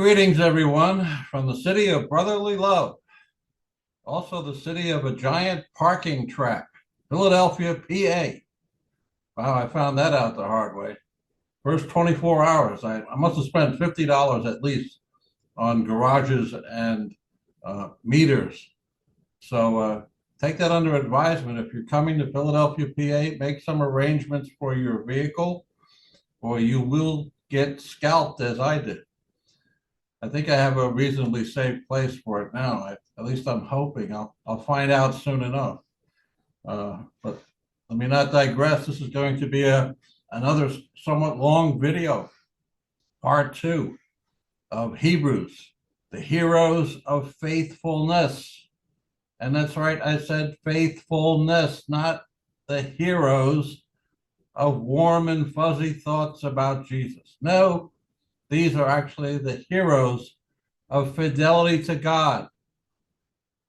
Greetings, everyone, from the city of brotherly love, also the city of a giant parking track, Philadelphia, PA. Wow, I found that out the hard way. First 24 hours, I must have spent $50 at least on garages and meters. So take that under advisement. If you're coming to Philadelphia, PA, make some arrangements for your vehicle, or you will get scalped as I did. I think I have a reasonably safe place for it now. At least I'm hoping. I'll find out soon enough. But let me not digress. This is going to be another somewhat long video, part two of Hebrews, the heroes of faithfulness. And that's right, I said faithfulness, not the heroes of warm and fuzzy thoughts about Jesus. No, these are actually the heroes of fidelity to God,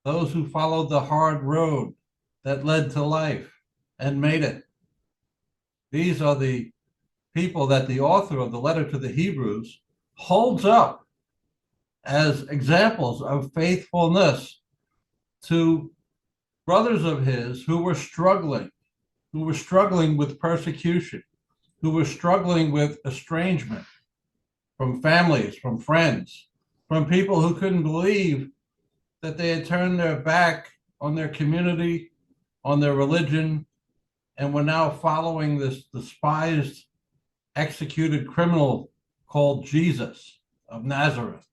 those who followed the hard road that led to life and made it. These are the people that the author of the letter to the Hebrews holds up as examples of faithfulness to brothers of his who were struggling with persecution, who were struggling with estrangement from families, from friends, from people who couldn't believe that they had turned their back on their community, on their religion, and were now following this despised, executed criminal called Jesus of Nazareth.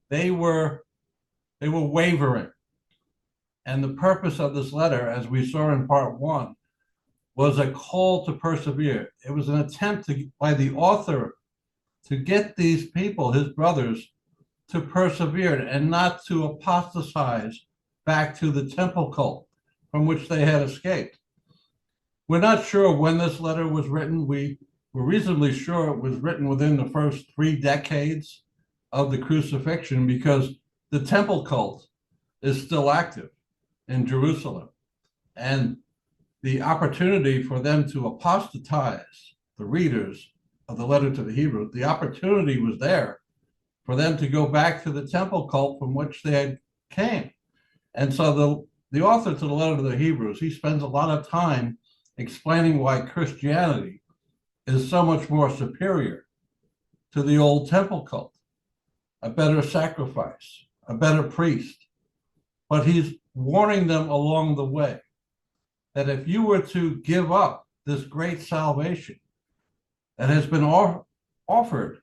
They were wavering. And the purpose of this letter, as we saw in part one, was a call to persevere. It was an attempt by the author to get these people, his brothers, to persevere and not to apostatize back to the temple cult from which they had escaped. We're not sure when this letter was written. We were reasonably sure it was written within the first 3 decades of the crucifixion, because the temple cult is still active in Jerusalem. And the opportunity for them to apostatize, the readers of the letter to the Hebrews, the opportunity was there for them to go back to the temple cult from which they had came. And so the author to the letter to the Hebrews, he spends a lot of time explaining why Christianity is so much more superior to the old temple cult, a better sacrifice, a better priest. But he's warning them along the way that if you were to give up this great salvation that has been offered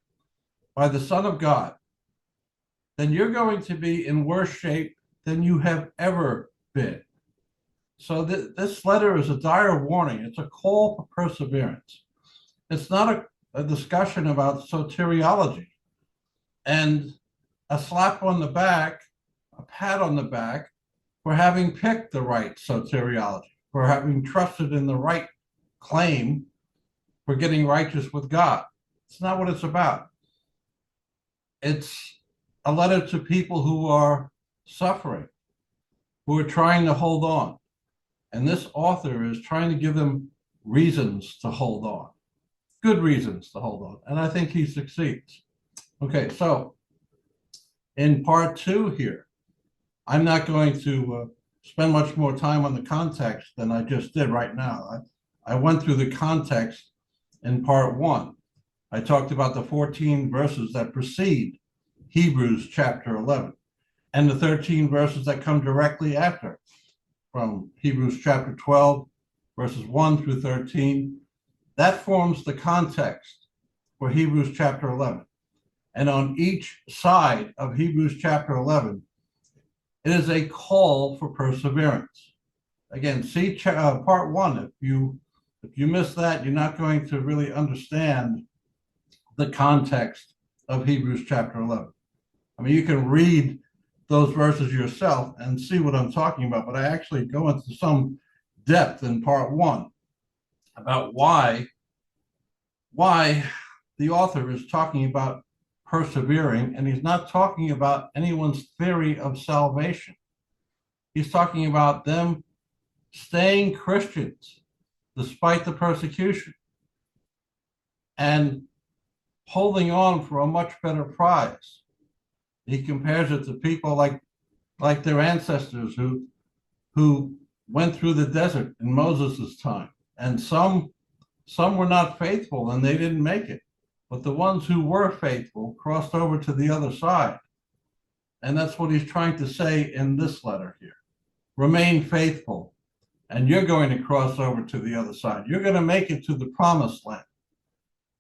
by the Son of God, then you're going to be in worse shape than you have ever been. So this letter is a dire warning. It's a call for perseverance. It's not a discussion about soteriology and a slap on the back, a pat on the back for having picked the right soteriology, for having trusted in the right claim for getting righteous with God. It's not what it's about. It's a letter to people who are suffering, who are trying to hold on. And this author is trying to give them reasons to hold on, good reasons to hold on. And I think he succeeds. Okay, so in part two here, I'm not going to spend much more time on the context than I just did right now. I went through the context in part one. I talked about the 14 verses that precede Hebrews chapter 11 and the 13 verses that come directly after, from Hebrews chapter 12, verses 1 through 13. That forms the context for Hebrews chapter 11. And on each side of Hebrews chapter 11, it is a call for perseverance. Again, see part one. If you miss that, you're not going to really understand the context of Hebrews chapter 11. I mean, you can read those verses yourself and see what I'm talking about, but I actually go into some depth in part one about why the author is talking about persevering, and he's not talking about anyone's theory of salvation. He's talking about them staying Christians despite the persecution and holding on for a much better prize, He compares it to people like their ancestors who went through the desert in Moses' time. And some were not faithful and they didn't make it. But the ones who were faithful crossed over to the other side. And that's what he's trying to say in this letter here. Remain faithful, and you're going to cross over to the other side. You're going to make it to the promised land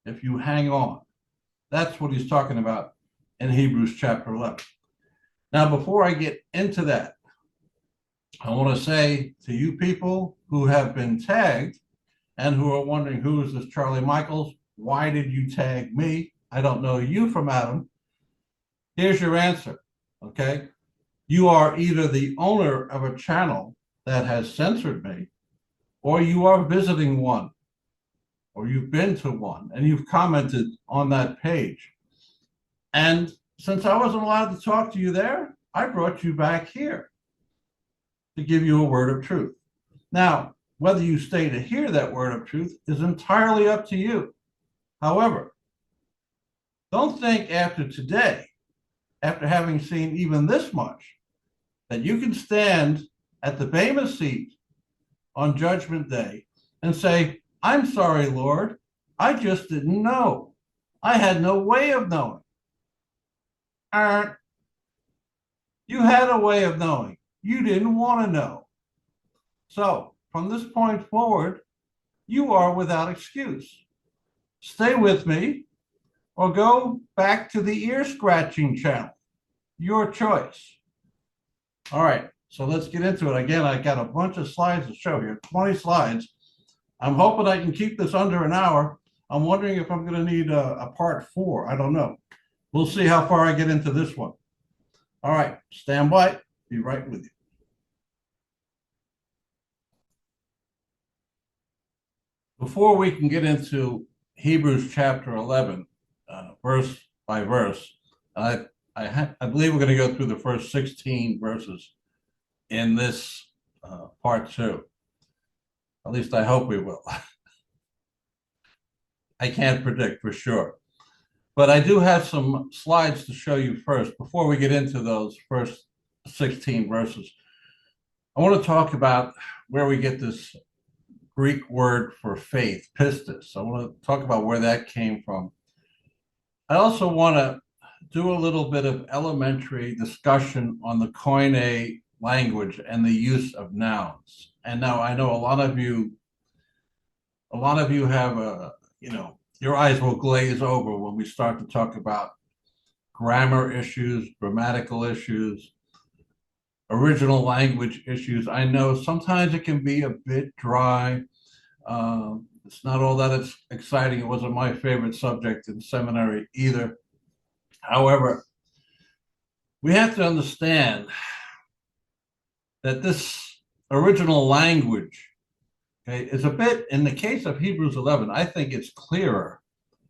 if you hang on. That's what he's talking about in Hebrews chapter 11. Now, before I get into that, I want to say to you people who have been tagged and who are wondering, who is this Charlie Michaels? Why did you tag me? I don't know you from Adam. Here's your answer, okay? You are either the owner of a channel that has censored me, or you are visiting one, or you've been to one, and you've commented on that page. And since I wasn't allowed to talk to you there, I brought you back here to give you a word of truth. Now, whether you stay to hear that word of truth is entirely up to you. However, don't think after today, after having seen even this much, that you can stand at the Bema seat on Judgment Day and say, I'm sorry, Lord, I just didn't know. I had no way of knowing. You had a way of knowing. You didn't want to know. So from this point forward, you are without excuse. Stay with me or go back to the ear scratching channel. Your choice. All right, so let's get into it. Again, I got a bunch of slides to show here, 20 slides. I'm hoping I can keep this under an hour. I'm wondering if I'm going to need a part 4. I don't know. We'll see how far I get into this one. All right, stand by. Be right with you. Before we can get into Hebrews chapter 11, verse by verse, I believe we're going to go through the first 16 verses in this part 2. At least I hope we will. I can't predict for sure. But I do have some slides to show you first before we get into those first 16 verses. I want to talk about where we get this Greek word for faith, pistis. I want to talk about where that came from. I also want to do a little bit of elementary discussion on the Koine language and the use of nouns. And now I know a lot of you have your eyes will glaze over when we start to talk about grammar issues, grammatical issues, original language issues. I know sometimes it can be a bit dry. It's not all that it's exciting. It wasn't my favorite subject in seminary either. However, we have to understand that this original language, okay, is a bit, in the case of Hebrews 11, I think it's clearer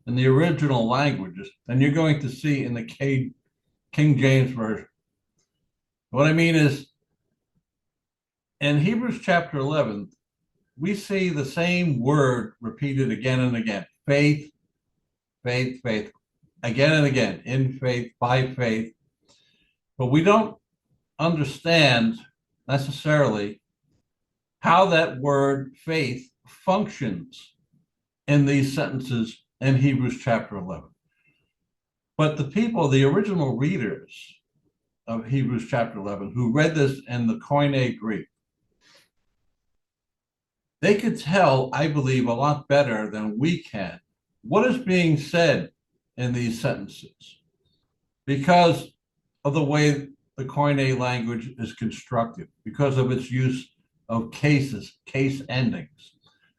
in the original languages than you're going to see in the King James Version. What I mean is, in Hebrews chapter 11, we see the same word repeated again and again. Faith, faith, faith, again and again, in faith, by faith. But we don't understand necessarily how that word faith functions in these sentences in Hebrews chapter 11. But the people, the original readers of Hebrews chapter 11, who read this in the Koine Greek, they could tell, I believe, a lot better than we can what is being said in these sentences because of the way the Koine language is constructed, because of its use of cases, case endings.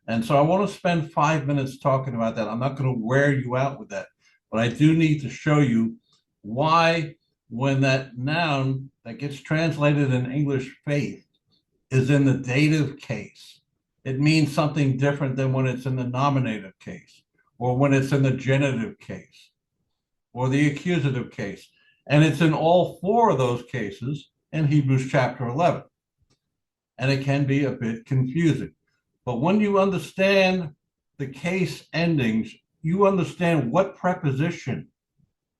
And so I want to spend 5 minutes talking about that. I'm not going to wear you out with that, but I do need to show you why, when that noun that gets translated in English, faith, is in the dative case, it means something different than when it's in the nominative case, or when it's in the genitive case, or the accusative case. And it's in all 4 of those cases in Hebrews chapter 11. And it can be a bit confusing. But when you understand the case endings, you understand what preposition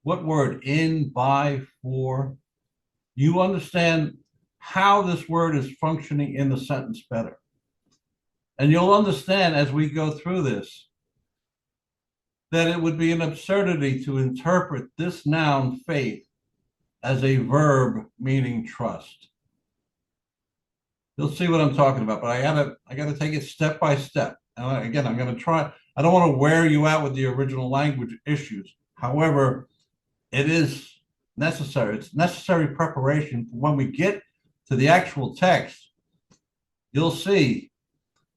What word? In, by, for. You understand how this word is functioning in the sentence better. And you'll understand as we go through this that it would be an absurdity to interpret this noun, faith, as a verb meaning trust. You'll see what I'm talking about, but I gotta take it step by step. And again, I'm gonna try. I don't want to wear you out with the original language issues. However, it is necessary. It's necessary preparation for when we get to the actual text. You'll see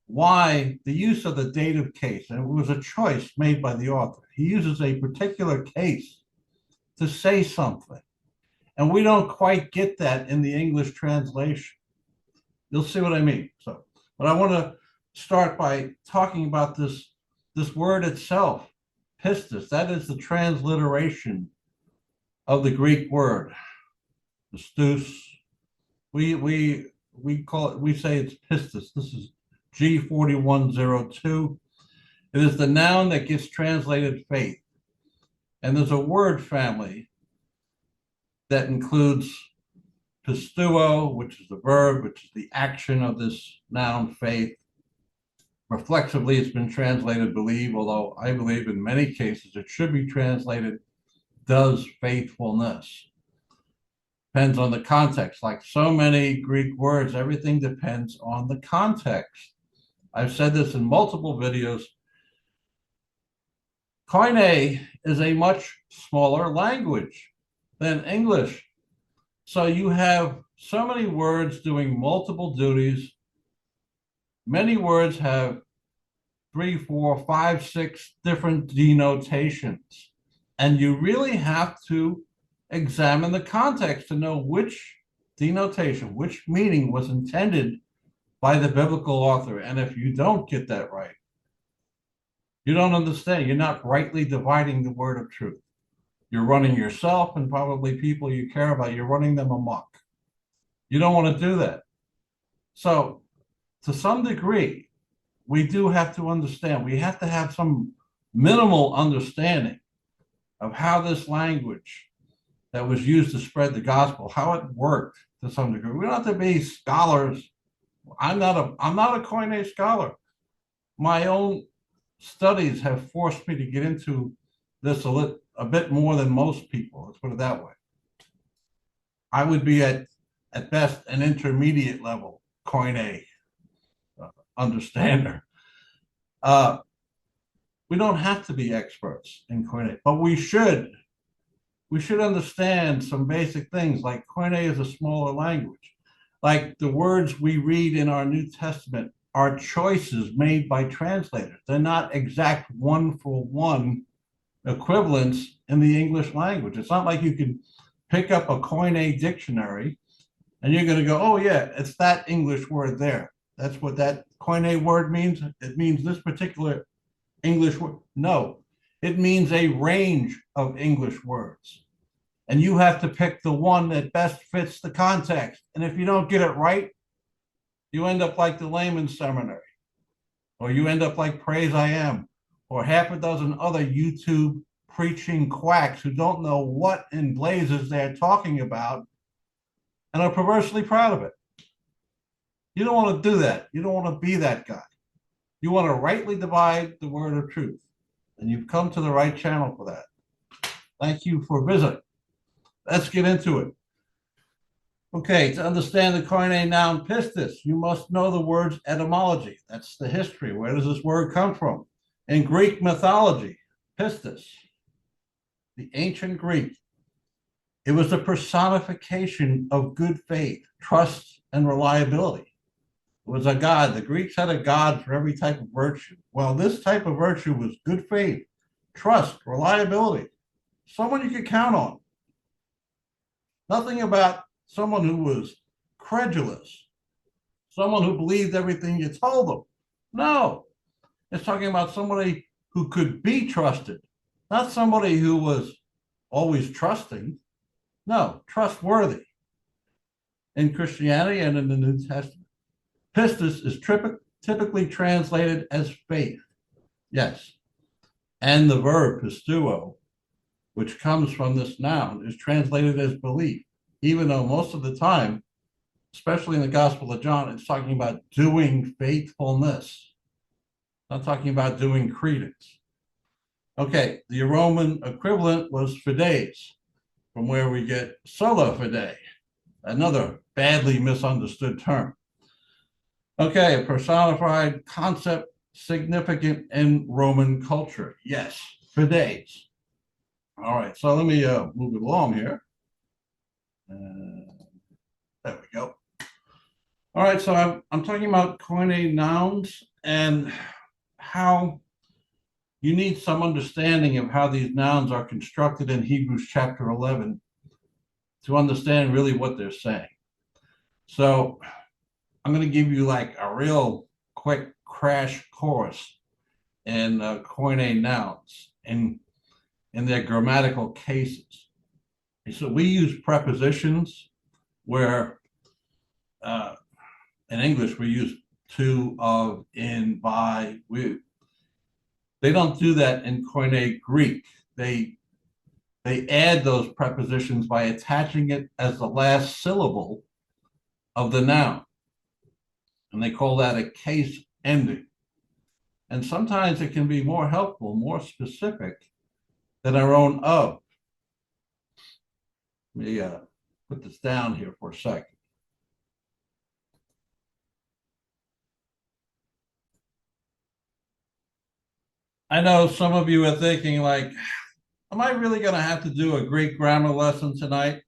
why the use of the dative case, and it was a choice made by the author. He uses a particular case to say something, and we don't quite get that in the English translation. You'll see what I mean. So, but I want to start by talking about this word itself, pistis. That is the transliteration of the Greek word, pistus. We call it. We say it's pistis. This is G4102. It is the noun that gets translated faith, and there's a word family that includes pistuo, which is the verb, which is the action of this noun, faith. Reflexively, it's been translated believe, although I believe in many cases it should be translated does faithfulness. Depends on the context. Like so many Greek words, everything depends on the context. I've said this in multiple videos. Koine is a much smaller language than English. So you have so many words doing multiple duties. Many words have 3, 4, 5, 6 different denotations. And you really have to examine the context to know which denotation, which meaning was intended by the biblical author. And if you don't get that right, you don't understand. You're not rightly dividing the word of truth. You're running yourself and probably people you care about, you're running them amok. You don't want to do that. So to some degree, we do have to understand. We have to have some minimal understanding of how this language that was used to spread the gospel, how it worked to some degree. We don't have to be scholars. I'm not a Koine scholar. My own studies have forced me to get into this a bit more than most people. Let's put it that way. I would be at best an intermediate level Koine understander. We don't have to be experts in Koine, but we should understand some basic things, like Koine is a smaller language. Like the words we read in our New Testament are choices made by translators. They're not exact one-for-one equivalents in the English language. It's not like you can pick up a Koine dictionary and you're going to go, oh yeah, it's that English word there. That's what that Koine word means. It means this particular English word. No, it means a range of English words. And you have to pick the one that best fits the context. And if you don't get it right, you end up like the layman's seminary, or you end up like Praise I Am, or half a dozen other YouTube preaching quacks who don't know what in blazes they're talking about and are perversely proud of it. You don't want to do that. You don't want to be that guy. You want to rightly divide the word of truth. And you've come to the right channel for that. Thank you for visiting. Let's get into it. Okay, to understand the Koine noun pistis, you must know the word's etymology. That's the history. Where does this word come from? In Greek mythology, pistis, the ancient Greek, it was a personification of good faith, trust, and reliability. It was a god. The Greeks had a god for every type of virtue. Well, this type of virtue was good faith, trust, reliability, someone you could count on. Nothing about someone who was credulous, someone who believed everything you told them. No, it's talking about somebody who could be trusted, not somebody who was always trusting. No, trustworthy. In Christianity and in the New Testament, pistis is typically translated as faith. Yes. And the verb pistuo which comes from this noun, is translated as belief, even though most of the time, especially in the Gospel of John, it's talking about doing faithfulness, not talking about doing credence. Okay, the Roman equivalent was fides, from where we get sola fide, another badly misunderstood term. Okay, a personified concept significant in Roman culture. Yes, fides. All right, so let me move it along here. There we go. All right, so I'm talking about Koine nouns and how you need some understanding of how these nouns are constructed in Hebrews chapter 11 to understand really what they're saying. So I'm going to give you like a real quick crash course in Koine nouns in their grammatical cases. So we use prepositions where in English we use to, of, in, by, with. They don't do that in Koine Greek. They add those prepositions by attaching it as the last syllable of the noun. And they call that a case ending. And sometimes it can be more helpful, more specific than our own of. Let me put this down here for a second. I know some of you are thinking like, am I really going to have to do a Greek grammar lesson tonight?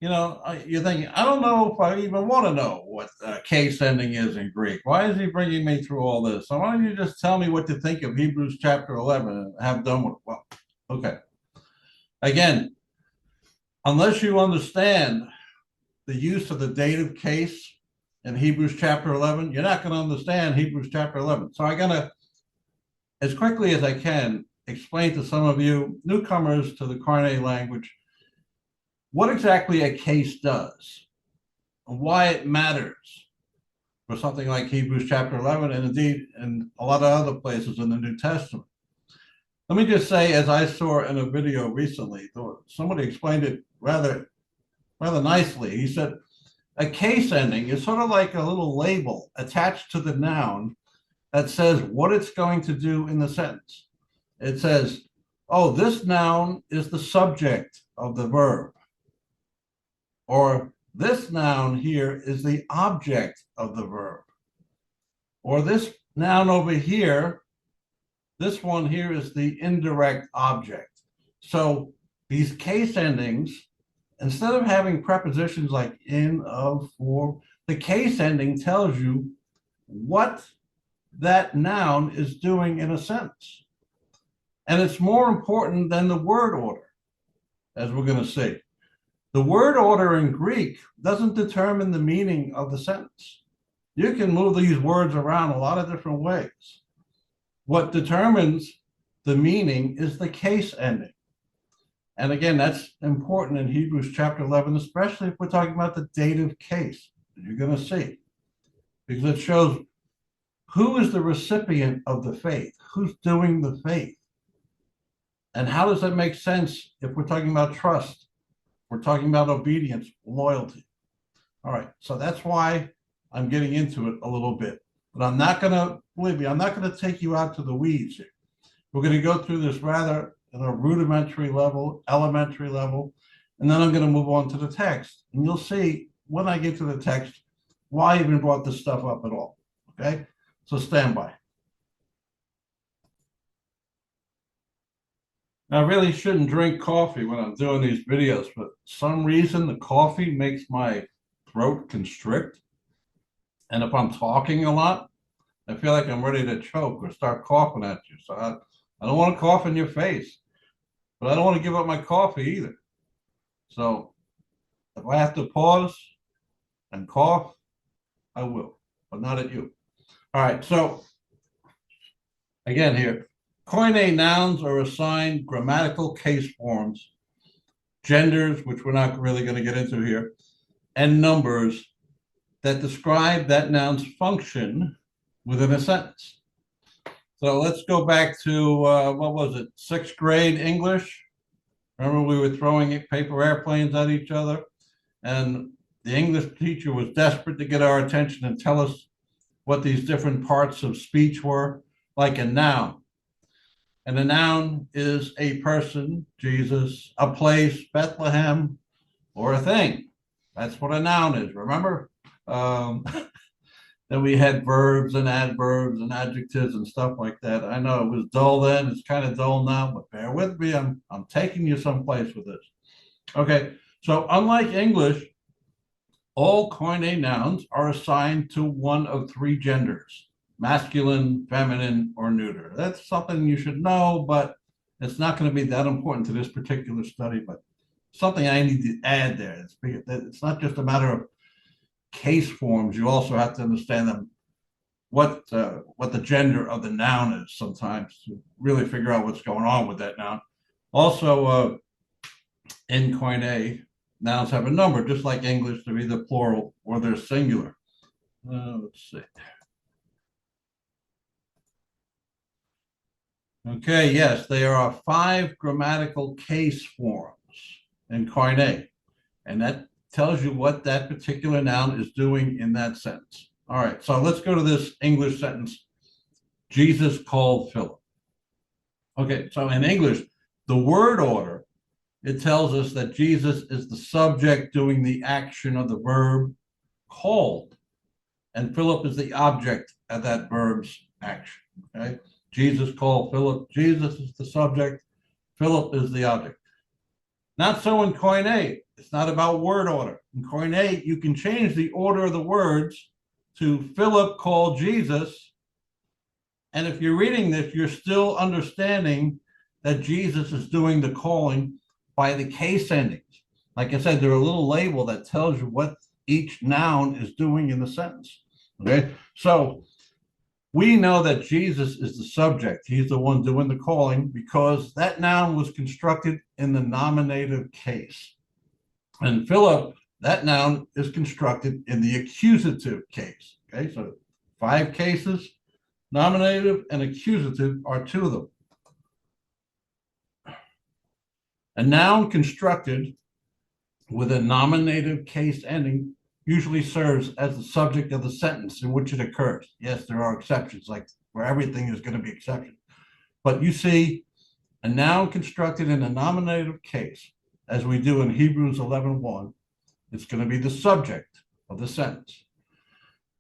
You know, you're thinking, I don't know if I even want to know what case ending is in Greek. Why is he bringing me through all this? So why don't you just tell me what to think of Hebrews chapter 11 and have done with it? Well, okay. Again, unless you understand the use of the dative case in Hebrews chapter 11, you're not going to understand Hebrews chapter 11. So I'm going to, as quickly as I can, explain to some of you newcomers to the Koine language what exactly a case does and why it matters for something like Hebrews chapter 11 and indeed in a lot of other places in the New Testament. Let me just say, as I saw in a video recently, somebody explained it rather nicely. He said, a case ending is sort of like a little label attached to the noun that says what it's going to do in the sentence. It says, oh, this noun is the subject of the verb. Or this noun here is the object of the verb. Or this noun over here, this one here is the indirect object. So these case endings, instead of having prepositions like in, of, for, the case ending tells you what that noun is doing in a sentence. And it's more important than the word order, as we're going to see. The word order in Greek doesn't determine the meaning of the sentence. You can move these words around a lot of different ways. What determines the meaning is the case ending. And again, that's important in Hebrews chapter 11, especially if we're talking about the dative case, you're going to see, because it shows who is the recipient of the faith, who's doing the faith. And how does that make sense if we're talking about trust? We're talking about obedience, loyalty. All right, so that's why I'm getting into it a little bit. But I'm not going to, believe me, I'm not going to take you out to the weeds here. We're going to go through this rather at a rudimentary level, elementary level, and then I'm going to move on to the text. And you'll see when I get to the text why I even brought this stuff up at all. Okay, so stand by. Now, I really shouldn't drink coffee when I'm doing these videos, but for some reason the coffee makes my throat constrict. And if I'm talking a lot, I feel like I'm ready to choke or start coughing at you. So I don't want to cough in your face, but I don't want to give up my coffee either. So if I have to pause and cough, I will, but not at you. All right, so again here, Koine nouns are assigned grammatical case forms, genders, which we're not really going to get into here, and numbers that describe that noun's function within a sentence. So let's go back to, what was it, 6th grade English? Remember, we were throwing paper airplanes at each other, and the English teacher was desperate to get our attention and tell us what these different parts of speech were, like a noun. And a noun is a person, Jesus, a place, Bethlehem, or a thing. That's what a noun is, remember? Um, then we had verbs and adverbs and adjectives and stuff like that. I know it was dull then, it's kind of dull now, but bear with me. I'm taking you someplace with this. Okay, so unlike English, all Koine nouns are assigned to one of three genders: masculine, feminine, or neuter. That's something you should know, but it's not going to be that important to this particular study, but something I need to add there. It's not just a matter of case forms. You also have to understand them, what the gender of the noun is sometimes to really figure out what's going on with that noun. Also, in Koine, nouns have a number, just like English. They're either plural or they're singular. Let's see. Okay, yes, there are 5 grammatical case forms in Koine, and that tells you what that particular noun is doing in that sentence. All right, so let's go to this English sentence. Jesus called Philip. Okay, so in English, the word order, it tells us that Jesus is the subject doing the action of the verb called, and Philip is the object of that verb's action. Okay, Jesus called Philip. Jesus is the subject. Philip is the object. Not so in Koine. It's not about word order. In Koine, you can change the order of the words to Philip called Jesus. And if you're reading this, you're still understanding that Jesus is doing the calling by the case endings. Like I said, there's a little label that tells you what each noun is doing in the sentence. Okay, so we know that Jesus is the subject. He's the one doing the calling because that noun was constructed in the nominative case. And Philip, that noun is constructed in the accusative case. Okay, so 5 cases, nominative and accusative are 2 of them. A noun constructed with a nominative case ending usually serves as the subject of the sentence in which it occurs. Yes, there are exceptions, like where everything is going to be exception. But you see, a noun constructed in a nominative case, as we do in Hebrews 11:1, it's going to be the subject of the sentence.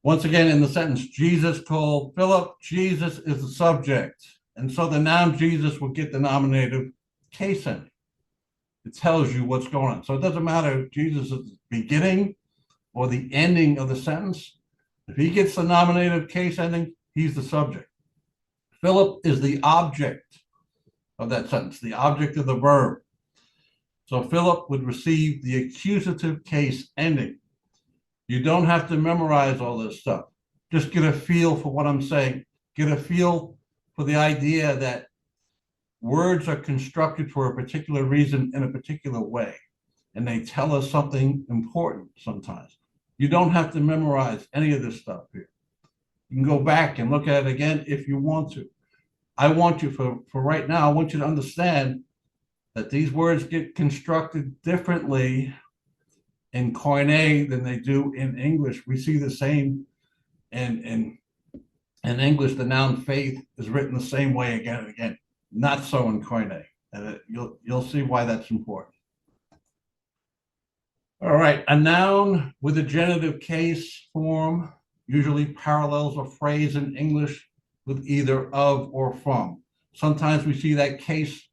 Once again, in the sentence, Jesus called Philip, Jesus is the subject. And so the noun Jesus will get the nominative case ending. It tells you what's going on. So it doesn't matter if Jesus is the beginning or the ending of the sentence. If he gets the nominative case ending, he's the subject. Philip is the object of that sentence, the object of the verb. So Philip would receive the accusative case ending. You don't have to memorize all this stuff. Just get a feel for what I'm saying. Get a feel for the idea that words are constructed for a particular reason in a particular way, and they tell us something important sometimes. You don't have to memorize any of this stuff here. You can go back and look at it again if you want to. I want you, for right now, I want you to understand that these words get constructed differently in Koine than they do in English. We see the same in English. The noun faith is written the same way again and again. Not so in Koine. And you'll see why that's important. All right, a noun with a genitive case form usually parallels a phrase in English with either of or from. Sometimes we see that case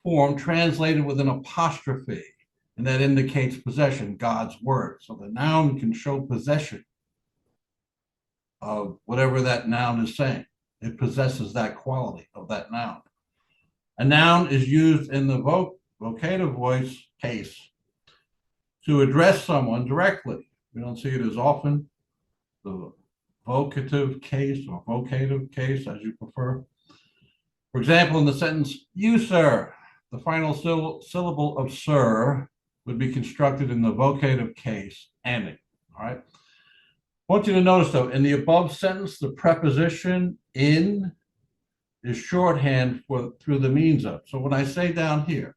form translated with an apostrophe, and that indicates possession, God's word. So the noun can show possession of whatever that noun is saying. It possesses that quality of that noun. A noun is used in the vocative voice case to address someone directly. We don't see it as often. The vocative case or vocative case, as you prefer. For example, in the sentence, you, sir, the final syllable of sir would be constructed in the vocative case ending. All right. I want you to notice, though, in the above sentence, the preposition in is shorthand for through the means of. So when I say down here,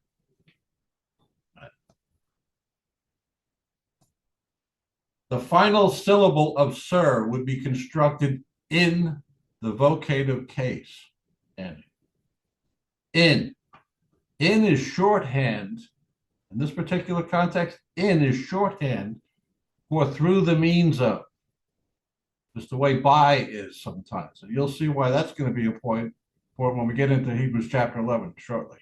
The final syllable of sir would be constructed in the vocative case. And in is shorthand. In this particular context, in is shorthand for through the means of. Just the way by is sometimes. And you'll see why that's going to be a point for when we get into Hebrews chapter 11 shortly.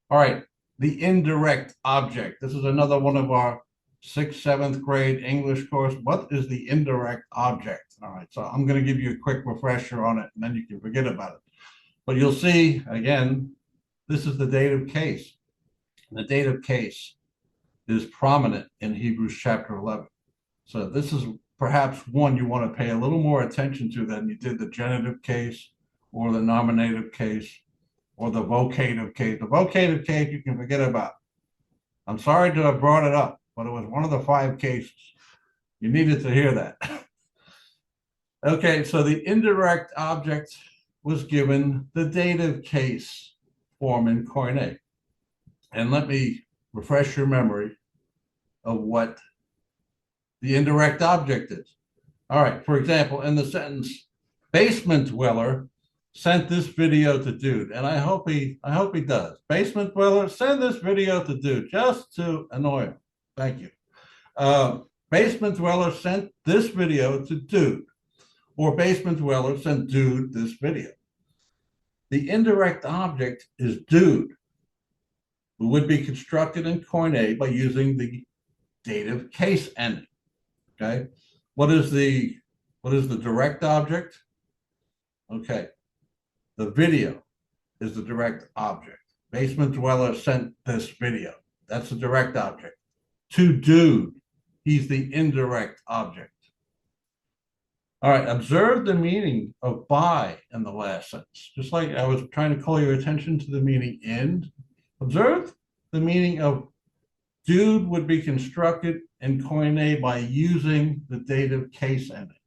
All right, the indirect object. This is another one of our 6th, 7th grade English course. What is the indirect object? All right, so I'm going to give you a quick refresher on it, and then you can forget about it. But you'll see, again, this is the dative case. And the dative case is prominent in Hebrews chapter 11. So this is perhaps one you want to pay a little more attention to than you did the genitive case or the nominative case or the vocative case. The vocative case you can forget about. I'm sorry to have brought it up, but it was one of the 5 cases. You needed to hear that. Okay, so the indirect object was given the dative case form in Koine. And let me refresh your memory of what the indirect object is. All right, for example, in the sentence, basement dweller sent this video to dude, and I hope he does. Basement dweller, send this video to dude just to annoy him. Thank you. Basement dweller sent this video to dude, or basement dweller sent dude this video. The indirect object is dude, who would be constructed in Koine by using the dative case ending. Okay, what is the direct object? Okay, the video is the direct object. Basement dweller sent this video. That's the direct object. To dude, he's the indirect object. All right, observe the meaning of by in the last sentence. Just like I was trying to call your attention to the meaning in, observe the meaning of dude would be constructed in Koine by using the dative case ending.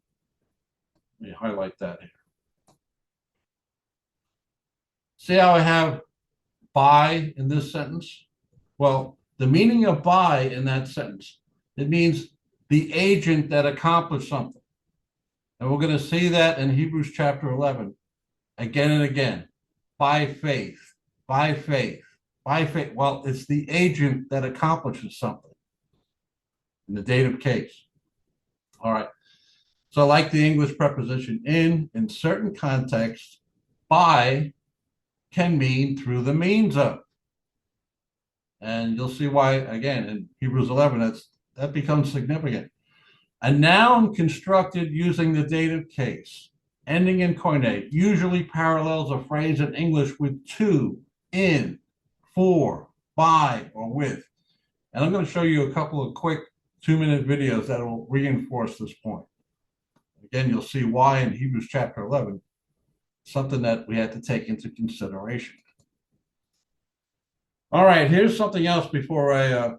Let me highlight that here. See how I have by in this sentence? Well, the meaning of by in that sentence, it means the agent that accomplished something. And we're going to see that in Hebrews chapter 11 again and again. By faith, by faith, by faith. Well, it's the agent that accomplishes something in the dative case. All right. So like the English preposition in certain contexts, by can mean through the means of. And you'll see why, again, in Hebrews 11, that becomes significant. A noun constructed using the dative case, ending in Koine, usually parallels a phrase in English with to, in, for, by, or with. And I'm going to show you a couple of quick 2-minute videos that will reinforce this point. Again, you'll see why in Hebrews chapter 11, something that we had to take into consideration. All right, here's something else before I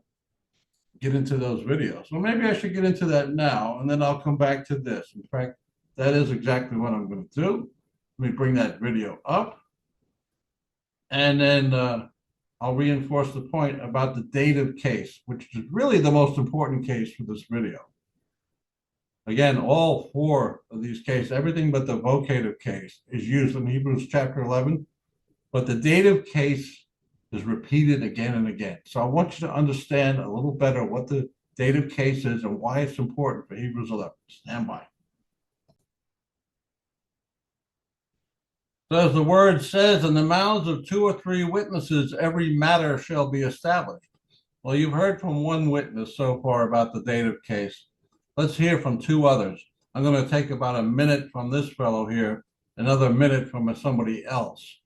get into those videos. Well, maybe I should get into that now, and then I'll come back to this. In fact, that is exactly what I'm going to do. Let me bring that video up, and then I'll reinforce the point about the dative case, which is really the most important case for this video. Again, all 4 of these cases, everything but the vocative case, is used in Hebrews chapter 11, but the dative case is repeated again and again. So I want you to understand a little better what the dative case is and why it's important for Hebrews 11. Stand by. So as the word says, in the mouths of 2 or 3 witnesses, every matter shall be established. Well, you've heard from 1 witness so far about the dative case. Let's hear from 2 others. I'm going to take about a minute from this fellow here, another minute from somebody else.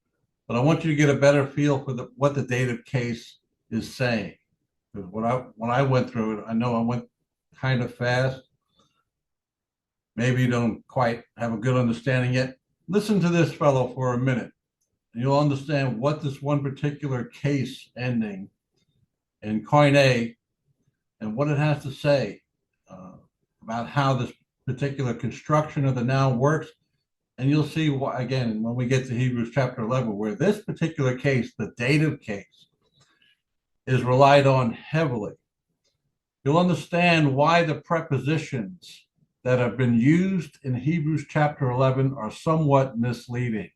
But I want you to get a better feel for what the dative case is saying. Because when I went through it, I know I went kind of fast. Maybe you don't quite have a good understanding yet. Listen to this fellow for a minute, and you'll understand what this one particular case ending in Koine and what it has to say about how this particular construction of the noun works. And you'll see why, again, when we get to Hebrews chapter 11, where this particular case, the dative case, is relied on heavily. you'll understand why the prepositions that have been used in Hebrews chapter 11 are somewhat misleading.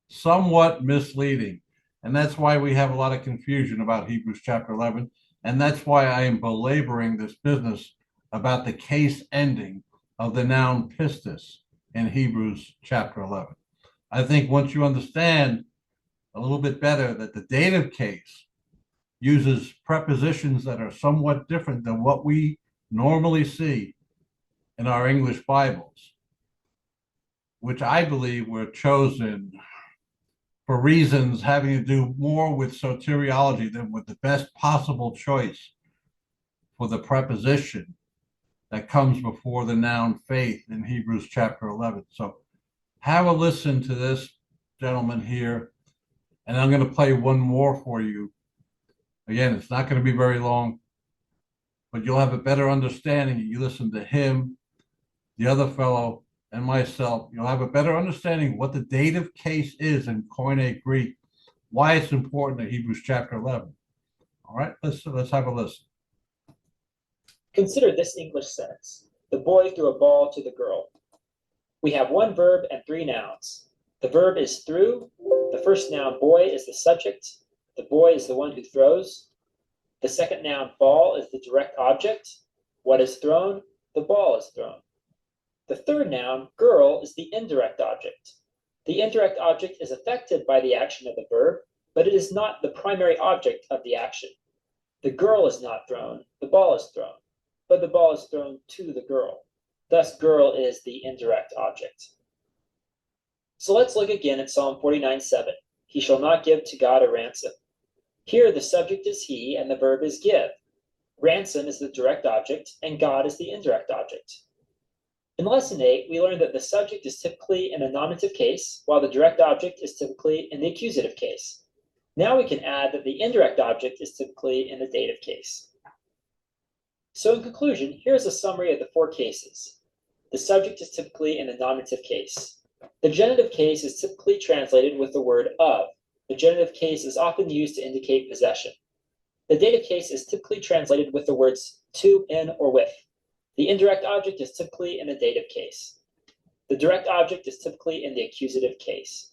Somewhat misleading. And that's why we have a lot of confusion about Hebrews chapter 11. And that's why I am belaboring this business about the case ending of the noun pistis in Hebrews chapter 11. I think once you understand a little bit better that the dative case uses prepositions that are somewhat different than what we normally see in our English Bibles, which I believe were chosen for reasons having to do more with soteriology than with the best possible choice for the preposition that comes before the noun faith in Hebrews chapter 11. So have a listen to this gentleman here, and I'm going to play one more for you. Again, it's not going to be very long, but you'll have a better understanding. You listen to him, the other fellow, and myself. You'll have a better understanding what the dative case is in Koine Greek, why it's important in Hebrews chapter 11. All right, let's have a listen. Consider this English sentence. The boy threw a ball to the girl. We have one verb and three nouns. The verb is threw. The first noun, boy, is the subject. The boy is the one who throws. The second noun, ball, is the direct object. What is thrown? The ball is thrown. The third noun, girl, is the indirect object. The indirect object is affected by the action of the verb, but it is not the primary object of the action. The girl is not thrown, the ball is thrown, but the ball is thrown to the girl. Thus, girl is the indirect object. So let's look again at Psalm 49:7. He shall not give to God a ransom. Here the subject is he and the verb is give. Ransom is the direct object and God is the indirect object. In Lesson 8, we learned that the subject is typically in a nominative case, while the direct object is typically in the accusative case. Now we can add that the indirect object is typically in the dative case. So in conclusion, here's a summary of the four cases. The subject is typically in the nominative case. The genitive case is typically translated with the word of. The genitive case is often used to indicate possession. The dative case is typically translated with the words to, in, or with. The indirect object is typically in the dative case. The direct object is typically in the accusative case.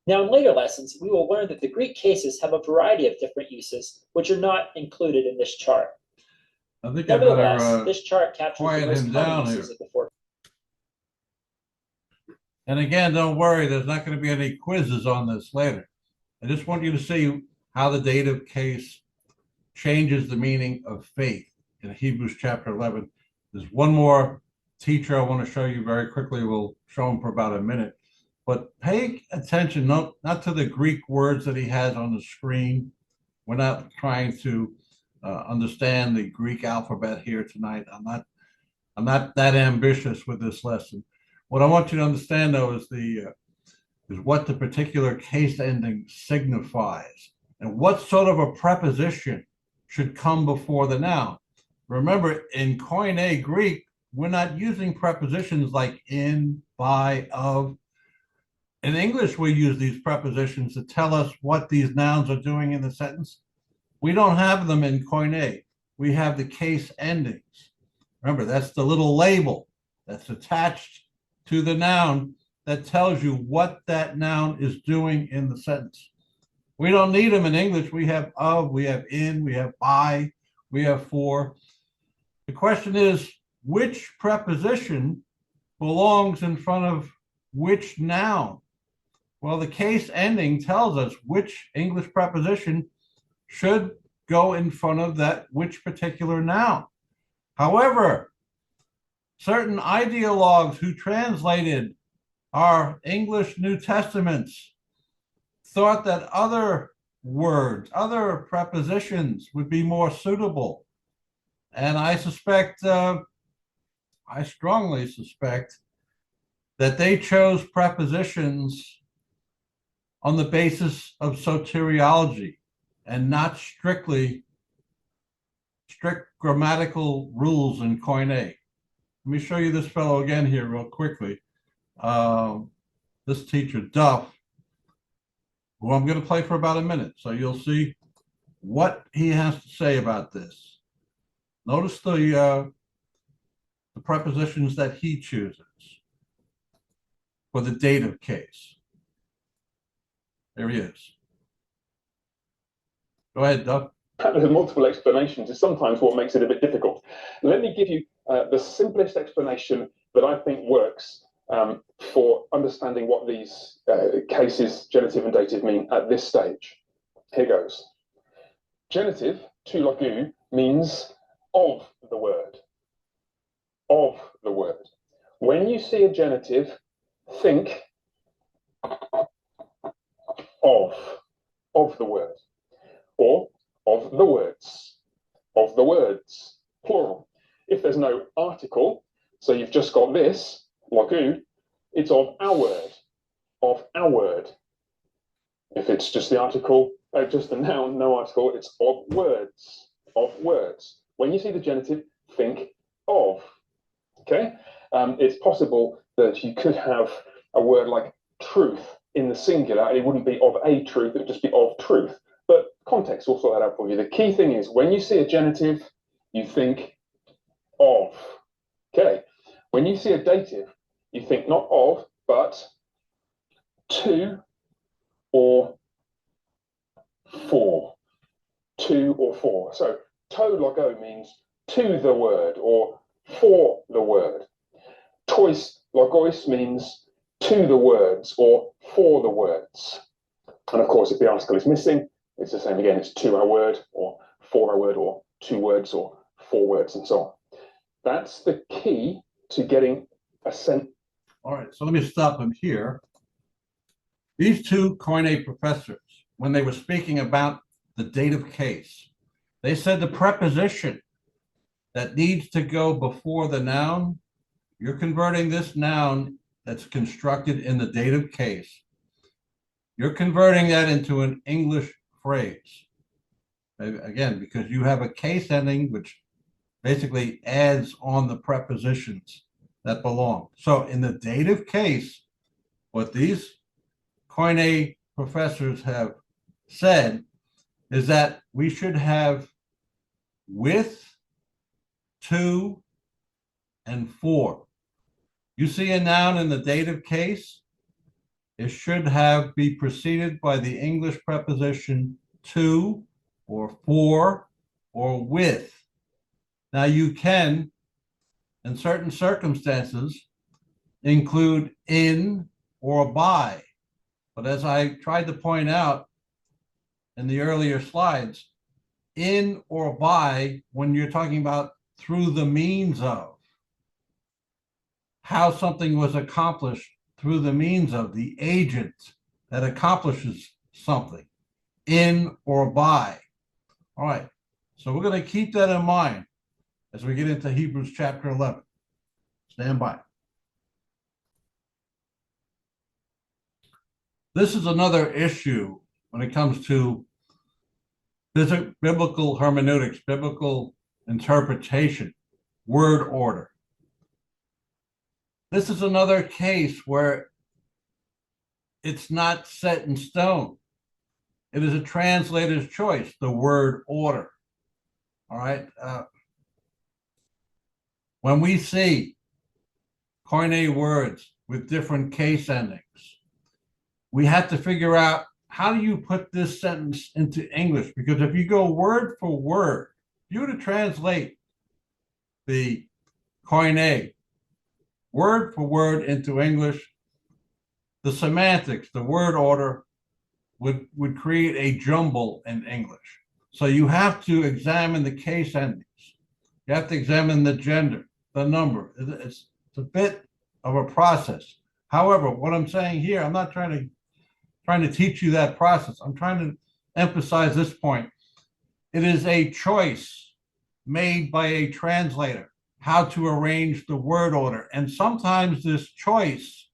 Now, in later lessons, we will learn that the Greek cases have a variety of different uses, which are not included in this chart. I think Nevertheless, this chart captures the quiet most him common down uses here. of the four. And again, don't worry, there's not going to be any quizzes on this later. I just want you to see how the dative case changes the meaning of faith in Hebrews chapter 11. There's one more teacher I want to show you very quickly. We'll show him for about a minute. But pay attention, not to the Greek words that he has on the screen. We're not trying to understand the Greek alphabet here tonight. I'm not that ambitious with this lesson. What I want you to understand, though, is what the particular case ending signifies and what sort of a preposition should come before the noun. Remember, in Koine Greek, we're not using prepositions like in, by, of. In English, we use these prepositions to tell us what these nouns are doing in the sentence. We don't have them in Koine. We have the case endings. Remember, that's the little label that's attached to the noun that tells you what that noun is doing in the sentence. We don't need them in English. We have of, we have in, we have by, we have for. The question is, which preposition belongs in front of which noun? Well, the case ending tells us which English preposition should go in front of that which particular noun. However, certain ideologues who translated our English New Testaments thought that other words, other prepositions would be more suitable. And I strongly suspect that they chose prepositions on the basis of soteriology and not strict grammatical rules in Koine. Let me show you this fellow again here real quickly. This teacher, Duff, who I'm going to play for about a minute. So you'll see what he has to say about this. Notice the prepositions that he chooses for the dative case. There he is. Go ahead, Doug. There's multiple explanations is sometimes what makes it a bit difficult. Let me give you the simplest explanation that I think works for understanding what these cases, genitive and dative, mean at this stage. Here goes. Genitive, to lagu, means of the word. Of the word. When you see a genitive, think of the word, or of the words, plural. If there's no article, so you've just got this, lagu, it's of our word. If it's just the article, just the noun, no article, it's of words. When you see the genitive, think of, okay? It's possible that you could have a word like truth in the singular, and it wouldn't be of a truth, it would just be of truth. But context will sort that out for you. The key thing is when you see a genitive, you think of. Okay. When you see a dative, you think not of, but to or for. To or for. So to logo means to the word or for the word. Tois logois means to the words or for the words. And of course, if the article is missing, it's the same again. It's to our word or for our word or two words or four words and so on. That's the key to getting a sense. All right, so let me stop him here. These two Koine professors, when they were speaking about the dative case, they said the preposition that needs to go before the noun, you're converting this noun that's constructed in the dative case, you're converting that into an English phrase. Again, because you have a case ending which basically adds on the prepositions that belong. So in the dative case, what these Koine professors have said is that we should have with, to, and for. You see a noun in the dative case, it should be preceded by the English preposition to, or for, or with. Now you can, in certain circumstances, include in or by. But as I tried to point out in the earlier slides, in or by, when you're talking about through the means of, how something was accomplished through the means of, the agent that accomplishes something, in or by. All right, so we're going to keep that in mind as we get into Hebrews chapter 11. Stand by. This is another issue when it comes to biblical hermeneutics, biblical interpretation, word order. This is another case where it's not set in stone. It is a translator's choice, the word order. All right. When we see Koine words with different case endings, we have to figure out, how do you put this sentence into English? Because if you go word for word, if you were to translate the Koine word for word into English, the semantics, the word order would create a jumble in English. So you have to examine the case endings. You have to examine the gender, the number. It's a bit of a process. However, what I'm saying here, I'm not trying to teach you that process. I'm trying to emphasize this point. It is a choice made by a translator, how to arrange the word order. And sometimes this choice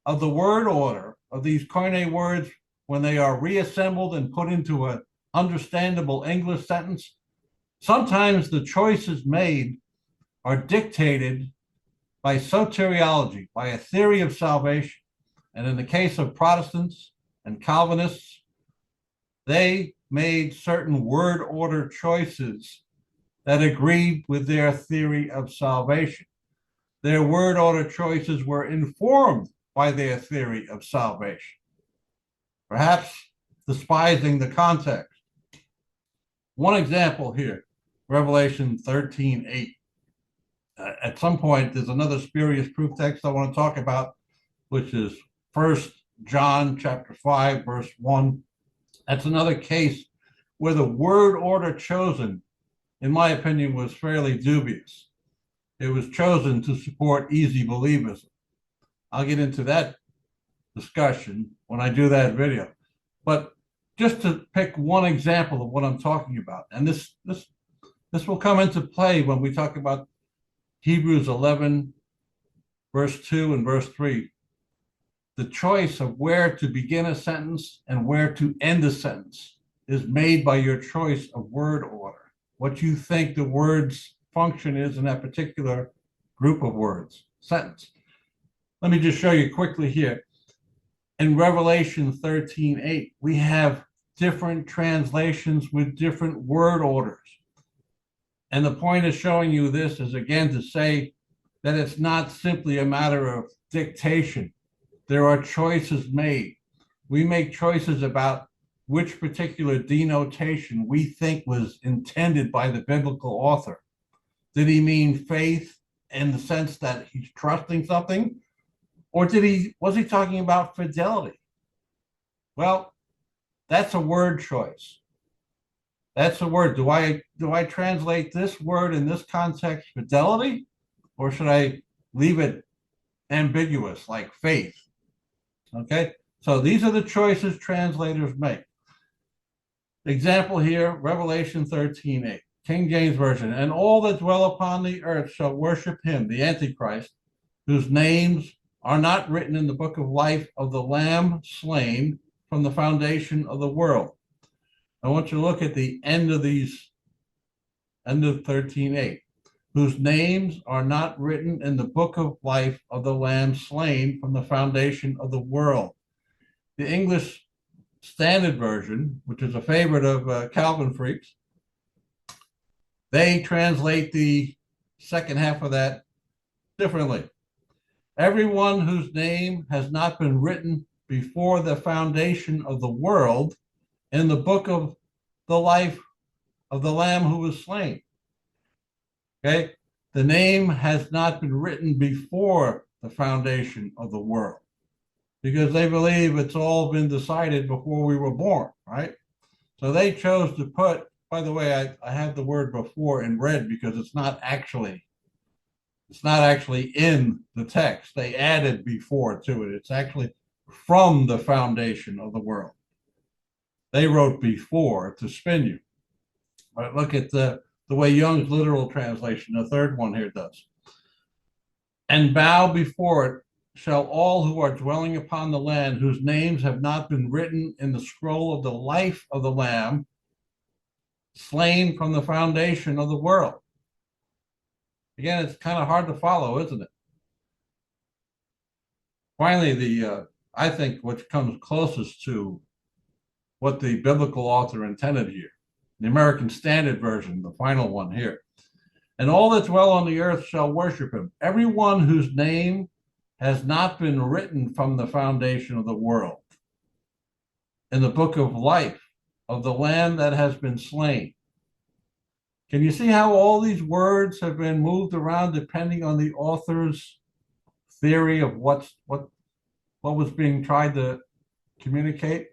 of the word order of these Koine words, when they are reassembled and put into an understandable English sentence, sometimes the choices made are dictated by soteriology, by a theory of salvation. And in the case of Protestants and Calvinists, they made certain word order choices that agreed with their theory of salvation. Their word order choices were informed by their theory of salvation, perhaps despising the context. One example here, Revelation 13:8. At some point, there's another spurious proof text I want to talk about, which is 1 John chapter 5, verse 1. That's another case where the word order chosen, in my opinion, was fairly dubious. It was chosen to support easy believism. I'll get into that discussion when I do that video. But just to pick one example of what I'm talking about, and this will come into play when we talk about Hebrews 11, verse 2 and verse 3. The choice of where to begin a sentence and where to end a sentence is made by your choice of word order, what you think the word's function is in that particular group of words, sentence. Let me just show you quickly here. In Revelation 13:8, we have different translations with different word orders. And the point of showing you this is, again, to say that it's not simply a matter of dictation. There are choices made. We make choices about which particular denotation we think was intended by the biblical author. Did he mean faith in the sense that he's trusting something? Or was he talking about fidelity? Well, that's a word choice. That's a word. Do I translate this word in this context fidelity? Or should I leave it ambiguous like faith? Okay, so these are the choices translators make. Example here, Revelation 13:8, King James Version. And all that dwell upon the earth shall worship him, the Antichrist, whose names are not written in the book of life of the Lamb slain from the foundation of the world. I want you to look at the end of 13:8, whose names are not written in the book of life of the Lamb slain from the foundation of the world. The English Standard Version, which is a favorite of Calvin freaks, they translate the second half of that differently. Everyone whose name has not been written before the foundation of the world in the book of the life of the Lamb who was slain. Okay, the name has not been written before the foundation of the world, because they believe it's all been decided before we were born, right? So they chose to put, by the way, I have the word before in red because it's not actually in the text. They added before to it. It's actually from the foundation of the world. They wrote before to spin you. But look at the way Young's literal translation, the third one here, does. And bow before it shall all who are dwelling upon the land, whose names have not been written in the scroll of the life of the Lamb, slain from the foundation of the world. Again, it's kind of hard to follow, isn't it? Finally, I think what comes closest to what the biblical author intended here, the American Standard Version, the final one here. And all that dwell on the earth shall worship him, everyone whose name has not been written from the foundation of the world in the book of life of the Lamb that has been slain. Can you see how all these words have been moved around depending on the author's theory of what was being tried to communicate?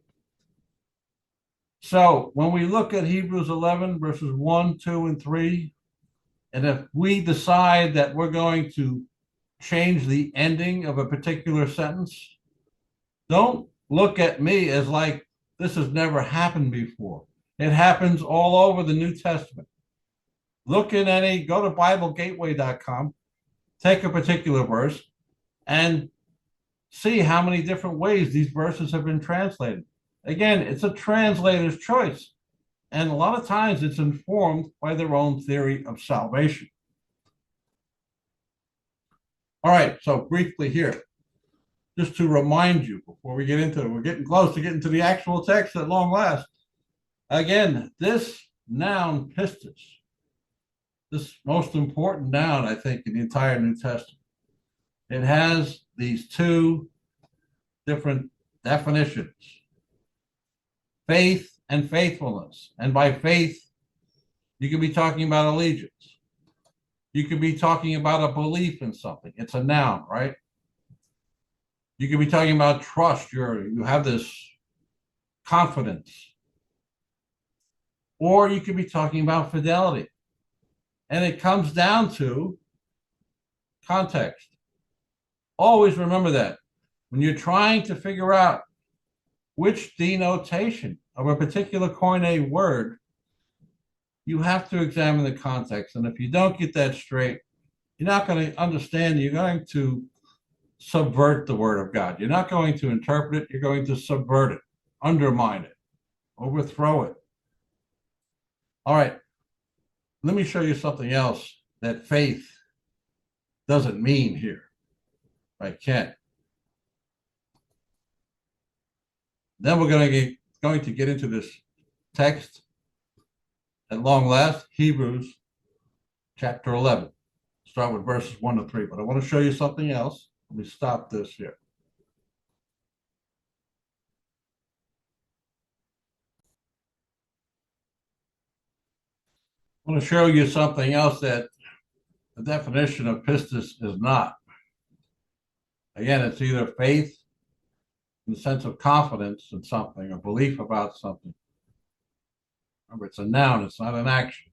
So when we look at Hebrews 11, verses 1, 2, and 3, and if we decide that we're going to change the ending of a particular sentence, don't look at me as like this has never happened before. It happens all over the New Testament. Look in go to BibleGateway.com, take a particular verse, and see how many different ways these verses have been translated. Again, it's a translator's choice, and a lot of times it's informed by their own theory of salvation. All right, so briefly here, just to remind you before we get into it, we're getting close to getting to the actual text at long last. Again, this noun pistis this most important noun, I think, in the entire New Testament. It has these two different definitions: faith and faithfulness. And by faith, you could be talking about allegiance. You could be talking about a belief in something. It's a noun, right? You could be talking about trust. You have this confidence. Or you could be talking about fidelity. And it comes down to context. Always remember that. When you're trying to figure out which denotation of a particular Koine word, you have to examine the context. And if you don't get that straight, you're not going to understand. You're going to subvert the word of God. You're not going to interpret it. You're going to subvert it, undermine it, overthrow it. All right. Let me show you something else that faith doesn't mean here. I can. Then we're going to get into this text at long last, Hebrews chapter 11. Start with verses 1 to 3. But I want to show you something else. Let me stop this here. I want to show you something else that the definition of pistis is not. Again, it's either faith in the sense of confidence in something, or belief about something. Remember, it's a noun, it's not an action.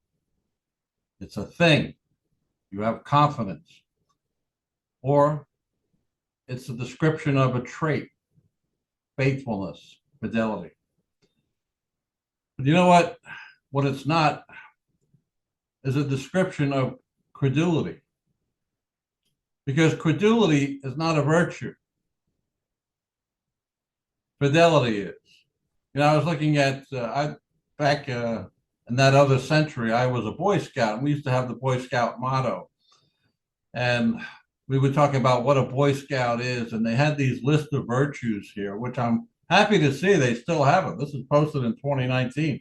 It's a thing. You have confidence. Or it's a description of a trait, faithfulness, fidelity. But you know what? What it's not is a description of credulity. Because credulity is not a virtue. Fidelity is. You know, I was looking at, back in that other century, I was a Boy Scout, and we used to have the Boy Scout motto. And we would talk about what a Boy Scout is, and they had these lists of virtues here, which I'm happy to see they still have it. This is posted in 2019.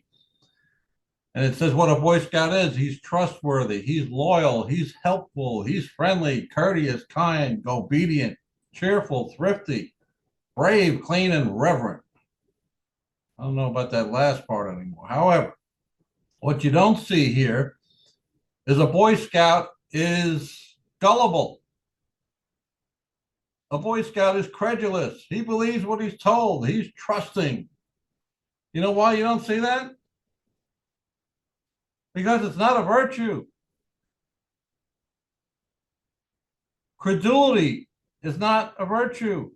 And it says what a Boy Scout is. He's trustworthy, he's loyal, he's helpful, he's friendly, courteous, kind, obedient, cheerful, thrifty, brave, clean, and reverent. I don't know about that last part anymore. However, what you don't see here is a Boy Scout is gullible. A Boy Scout is credulous. He believes what he's told. He's trusting. You know why you don't see that? Because it's not a virtue. Credulity is not a virtue.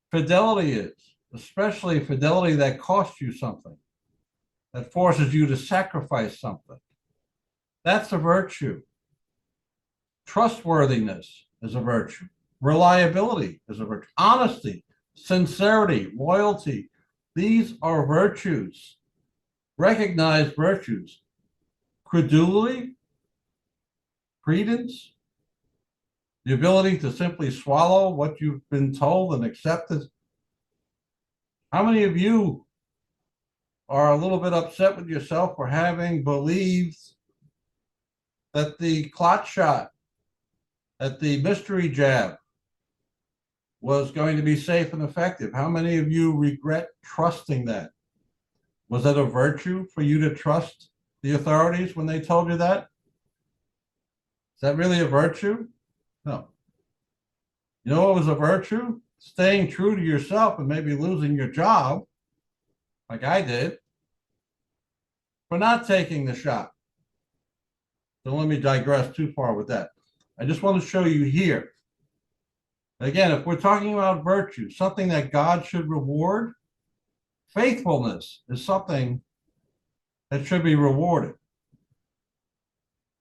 Fidelity is, especially fidelity that costs you something, that forces you to sacrifice something. That's a virtue. Trustworthiness is a virtue. Reliability is a virtue. Honesty, sincerity, loyalty, these are virtues. Recognized virtues. Credulity, credence, the ability to simply swallow what you've been told and accept it. How many of you are a little bit upset with yourself for having believed that the clot shot, that the mystery jab was going to be safe and effective? How many of you regret trusting that? Was that a virtue for you to trust the authorities when they told you that? Is that really a virtue? No. You know what was a virtue? Staying true to yourself and maybe losing your job, like I did, for not taking the shot. Don't let me digress too far with that. I just want to show you here. Again, if we're talking about virtue, something that God should reward, faithfulness is something that should be rewarded.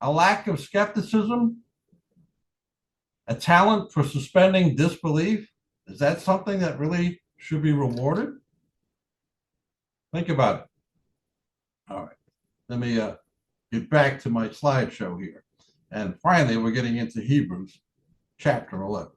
A lack of skepticism, a talent for suspending disbelief, is that something that really should be rewarded? Think about it. All right, let me get back to my slideshow here. And finally, we're getting into Hebrews chapter 11.